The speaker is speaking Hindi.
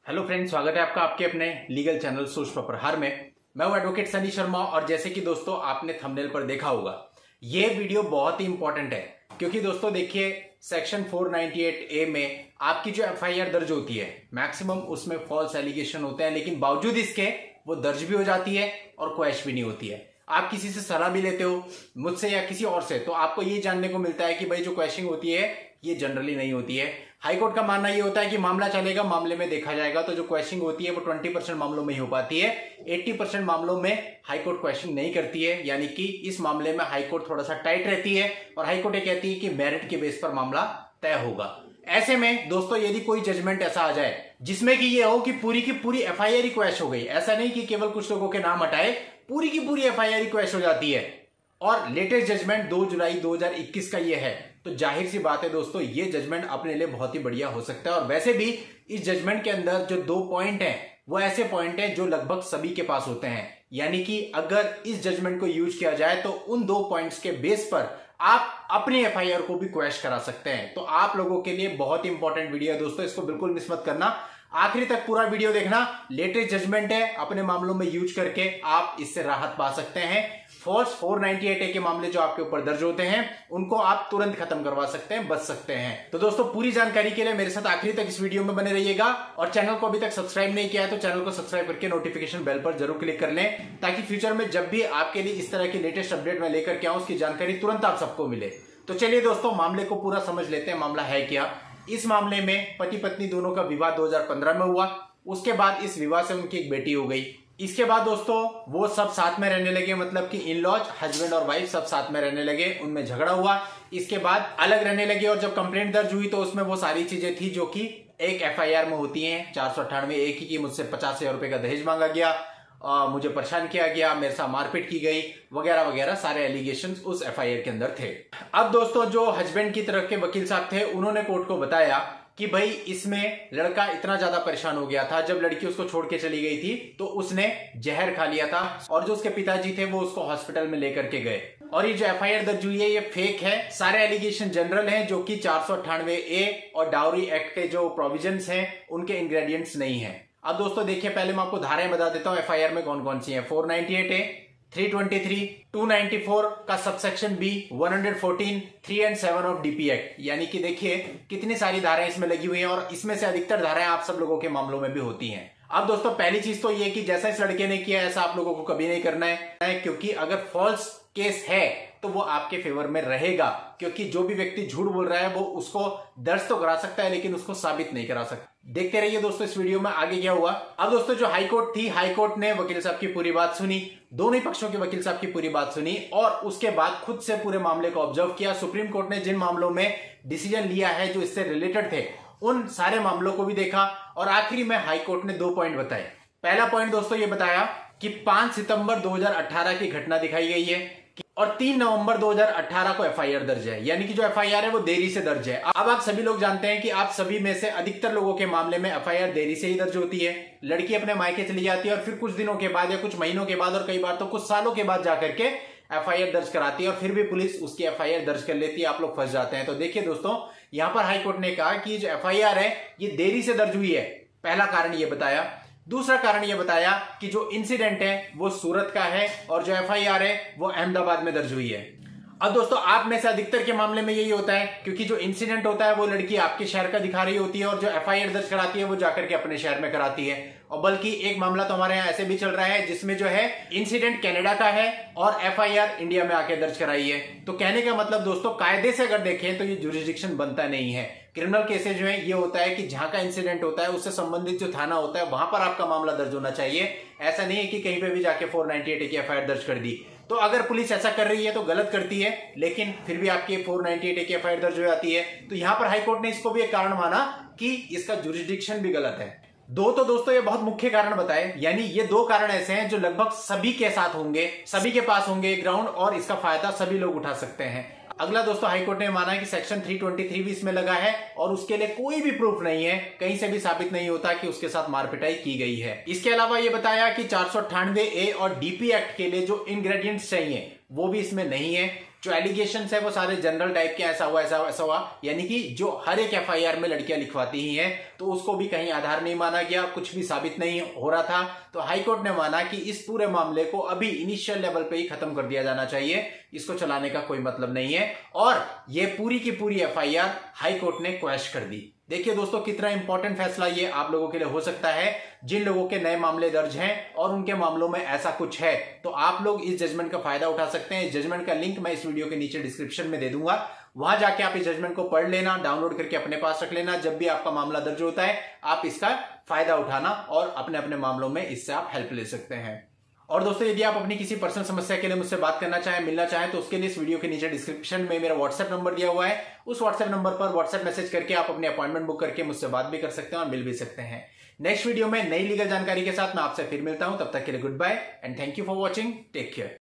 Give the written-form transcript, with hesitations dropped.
हेलो फ्रेंड्स, स्वागत है आपका आपके अपने लीगल चैनल सोर्स प्रॉपर हर में। मैं हूं एडवोकेट सनी शर्मा और जैसे कि दोस्तों आपने थंबनेल पर देखा होगा, ये वीडियो बहुत ही इंपॉर्टेंट है क्योंकि दोस्तों देखिए, सेक्शन 498A में आपकी जो एफआईआर दर्ज होती है, मैक्सिमम उसमें फॉल्स एलिगेशन होते हैं, लेकिन बावजूद इसके वो दर्ज भी हो जाती है और क्वैश भी नहीं होती है। आप किसी से सलाह भी लेते हो, मुझसे या किसी और से, तो आपको ये जानने को मिलता है कि भाई जो क्वैशिंग होती है ये जनरली नहीं होती है। हाईकोर्ट का मानना ये होता है कि मामला चलेगा, मामले में देखा जाएगा, तो जो क्वेश्चनिंग होती है वो 20% मामलों में ही हो पाती है। 80% मामलों में हाईकोर्ट क्वेश्चन नहीं करती है, यानी कि इस मामले में हाईकोर्ट थोड़ा सा टाइट रहती है और हाईकोर्ट ये कहती है कि मेरिट के बेस पर मामला तय होगा। ऐसे में दोस्तों यदि कोई जजमेंट ऐसा आ जाए जिसमें कि ये हो कि पूरी की पूरी एफआईआर ही क्वैश हो गई, ऐसा नहीं कि केवल कुछ लोगों के नाम हटाए, पूरी की पूरी एफआईआर ही क्वैश हो जाती है और लेटेस्ट जजमेंट 2 जुलाई 2021 का ये है, तो जाहिर सी बात है दोस्तों, ये जजमेंट अपने लिए बहुत ही बढ़िया हो सकता है। और वैसे भी इस जजमेंट के अंदर जो 2 पॉइंट हैं वो ऐसे पॉइंट हैं जो लगभग सभी के पास होते हैं, यानी कि अगर इस जजमेंट को यूज किया जाए तो उन 2 पॉइंट्स के बेस पर आप अपनी एफआईआर को भी क्वैश करा सकते हैं। तो आप लोगों के लिए बहुत ही इंपॉर्टेंट वीडियो है दोस्तों, इसको बिल्कुल मिस मत करना, आखिरी तक पूरा वीडियो देखना। लेटेस्ट जजमेंट है, अपने मामलों में यूज करके आप इससे राहत पा सकते हैं। फॉल्स 498A के मामले जो आपके ऊपर दर्ज होते हैं उनको आप तुरंत खत्म करवा सकते हैं, बच सकते हैं। तो दोस्तों पूरी जानकारी के लिए मेरे साथ आखिरी तक इस वीडियो में बने रहिएगा और चैनल को अभी तक सब्सक्राइब नहीं किया है तो चैनल को सब्सक्राइब करके नोटिफिकेशन बेल पर जरूर क्लिक कर लें, ताकि फ्यूचर में जब भी आपके लिए इस तरह की लेटेस्ट अपडेट मैं लेकर के आऊं उसकी जानकारी तुरंत आप सबको मिले। तो चलिए दोस्तों मामले को पूरा समझ लेते हैं, मामला है क्या। इस मामले में पति पत्नी दोनों का विवाह 2015 में हुआ। उसके बाद इस विवाह से उनकी एक बेटी हो गई। इसके बाद दोस्तों वो सब साथ में रहने लगे, मतलब कि इन लॉज हस्बैंड और वाइफ सब साथ में रहने लगे, उनमें झगड़ा हुआ। इसके बाद अलग रहने लगे और जब कंप्लेंट दर्ज हुई तो उसमें वो सारी चीजें थी जो कि एक एफआईआर में होती हैं। 498 एक ही की मुझसे 50,000 रुपए का दहेज मांगा गया, मुझे परेशान किया गया, मेरे साथ मारपीट की गई, वगैरह वगैरह सारे एलिगेशंस उस एफआईआर के अंदर थे। अब दोस्तों जो हस्बैंड की तरफ के वकील साहब थे उन्होंने कोर्ट को बताया कि भाई इसमें लड़का इतना ज्यादा परेशान हो गया था, जब लड़की उसको छोड़ के चली गई थी तो उसने जहर खा लिया था और जो उसके पिताजी थे वो उसको हॉस्पिटल में लेकर के गए। और ये जो एफआईआर दर्ज हुई है ये फेक है, सारे एलिगेशन जनरल हैं जो कि 498A और डाउरी एक्ट के जो प्रोविजंस हैं उनके इंग्रेडिएंट्स नहीं है। अब दोस्तों देखिए, पहले मैं आपको धाराएं बता देता हूं एफआईआर में कौन कौन सी है। 498A, 323, 294 का सबसेक्शन बी, 114, 3 और 7 ऑफ डीपी एक्ट, यानी कि देखिए कितनी सारी धाराएं इसमें लगी हुई हैं और इसमें से अधिकतर धाराएं आप सब लोगों के मामलों में भी होती हैं। अब दोस्तों पहली चीज तो ये कि जैसा इस लड़के ने किया ऐसा आप लोगों को कभी नहीं करना है, क्योंकि अगर फॉल्स केस है तो वो आपके फेवर में रहेगा, क्योंकि जो भी व्यक्ति झूठ बोल रहा है वो उसको दर्ज तो करा सकता है लेकिन उसको साबित नहीं करा सकता। देखते रहिए दोस्तों इस वीडियो में आगे क्या हुआ। अब दोस्तों जो हाईकोर्ट थी, हाईकोर्ट ने वकील साहब की पूरी बात सुनी, दोनों ही पक्षों के वकील साहब की पूरी बात सुनी और उसके बाद खुद से पूरे मामले को ऑब्जर्व किया। सुप्रीम कोर्ट ने जिन मामलों में डिसीजन लिया है जो इससे रिलेटेड थे उन सारे मामलों को भी देखा और आखिरी में हाईकोर्ट ने 2 पॉइंट बताए। पहला पॉइंट दोस्तों ये बताया कि 5 सितंबर 2018 की घटना दिखाई गई है और 3 नवंबर 2018 को एफआईआर दर्ज है, यानी कि जो एफआईआर है वो देरी से दर्ज है। अब आप सभी लोग जानते हैं कि आप सभी में से अधिकतर लोगों के मामले में एफआईआर देरी से ही दर्ज होती है। लड़की अपने मायके चली जाती है और फिर कुछ दिनों के बाद या कुछ महीनों के बाद और कई बार तो कुछ सालों के बाद जाकर के एफआईआर दर्ज कराती है और फिर भी पुलिस उसकी एफआईआर दर्ज कर लेती है, आप लोग फंस जाते हैं। तो देखिए दोस्तों, यहां पर हाईकोर्ट ने कहा कि जो एफआईआर है ये देरी से दर्ज हुई है, पहला कारण ये बताया। दूसरा कारण यह बताया कि जो इंसिडेंट है वो सूरत का है और जो एफआईआर है वो अहमदाबाद में दर्ज हुई है। अब दोस्तों आप में से अधिकतर के मामले में यही होता है, क्योंकि जो इंसिडेंट होता है वो लड़की आपके शहर का दिखा रही होती है और जो एफआईआर दर्ज कराती है वो जाकर के अपने शहर में कराती है। और बल्कि एक मामला तो हमारे यहाँ ऐसे भी चल रहा है जिसमें जो है इंसिडेंट कनाडा का है और एफआईआर इंडिया में आके दर्ज कराई है। तो कहने का मतलब दोस्तों, कायदे से अगर देखें तो ये जुरिस्डिक्शन बनता नहीं है। क्रिमिनल केसेज जो है ये होता है कि जहां का इंसिडेंट होता है उससे संबंधित जो थाना होता है वहां पर आपका मामला दर्ज होना चाहिए। ऐसा नहीं है कि कहीं पे भी जाके 498A की एफआईआर दर्ज कर दी। तो अगर पुलिस ऐसा कर रही है तो गलत करती है, लेकिन फिर भी आपकी 498A की एफआईआर दर्ज हो जाती है। तो यहां पर हाईकोर्ट ने इसको भी एक कारण माना कि इसका जुरिस्डिक्शन भी गलत है। दो तो दोस्तों ये बहुत मुख्य कारण बताए, यानी ये 2 कारण ऐसे हैं जो लगभग सभी के साथ होंगे, सभी के पास होंगे ग्राउंड और इसका फायदा सभी लोग उठा सकते हैं। अगला दोस्तों हाईकोर्ट ने माना कि सेक्शन 323 भी इसमें लगा है और उसके लिए कोई भी प्रूफ नहीं है, कहीं से भी साबित नहीं होता कि उसके साथ मारपिटाई की गई है। इसके अलावा ये बताया कि 498A और डीपी एक्ट के लिए जो इंग्रेडिएंट्स चाहिए वो भी इसमें नहीं है। जो एलिगेशन है वो सारे जनरल टाइप के, ऐसा हुआ ऐसा हुआ, यानी कि जो हर एक एफआईआर में लड़कियां लिखवाती ही हैं, तो उसको भी कहीं आधार नहीं माना गया, कुछ भी साबित नहीं हो रहा था। तो हाईकोर्ट ने माना कि इस पूरे मामले को अभी इनिशियल लेवल पे ही खत्म कर दिया जाना चाहिए, इसको चलाने का कोई मतलब नहीं है, और ये पूरी की पूरी एफआईआर हाईकोर्ट ने क्वैश कर दी। देखिए दोस्तों, कितना इंपॉर्टेंट फैसला ये आप लोगों के लिए हो सकता है। जिन लोगों के नए मामले दर्ज हैं और उनके मामलों में ऐसा कुछ है, तो आप लोग इस जजमेंट का फायदा उठा सकते हैं। जजमेंट का लिंक मैं इस वीडियो के नीचे डिस्क्रिप्शन में दे दूंगा, वहां जाके आप इस जजमेंट को पढ़ लेना, डाउनलोड करके अपने पास रख लेना। जब भी आपका मामला दर्ज होता है, आप इसका फायदा उठाना और अपने अपने मामलों में इससे आप हेल्प ले सकते हैं। और दोस्तों, यदि आप अपनी किसी पर्सनल समस्या के लिए मुझसे बात करना चाहें, मिलना चाहें, तो उसके लिए इस वीडियो के नीचे डिस्क्रिप्शन में मेरा व्हाट्सएप नंबर दिया हुआ है। उस व्हाट्सएप नंबर पर व्हाट्सएप मैसेज करके आप अपनी अपॉइंटमेंट बुक करके मुझसे बात भी कर सकते हैं और मिल भी सकते हैं। नेक्स्ट वीडियो में नई लीगल जानकारी के साथ मैं आपसे फिर मिलता हूं। तब तक के लिए goodbye and thank you for watching. Take care.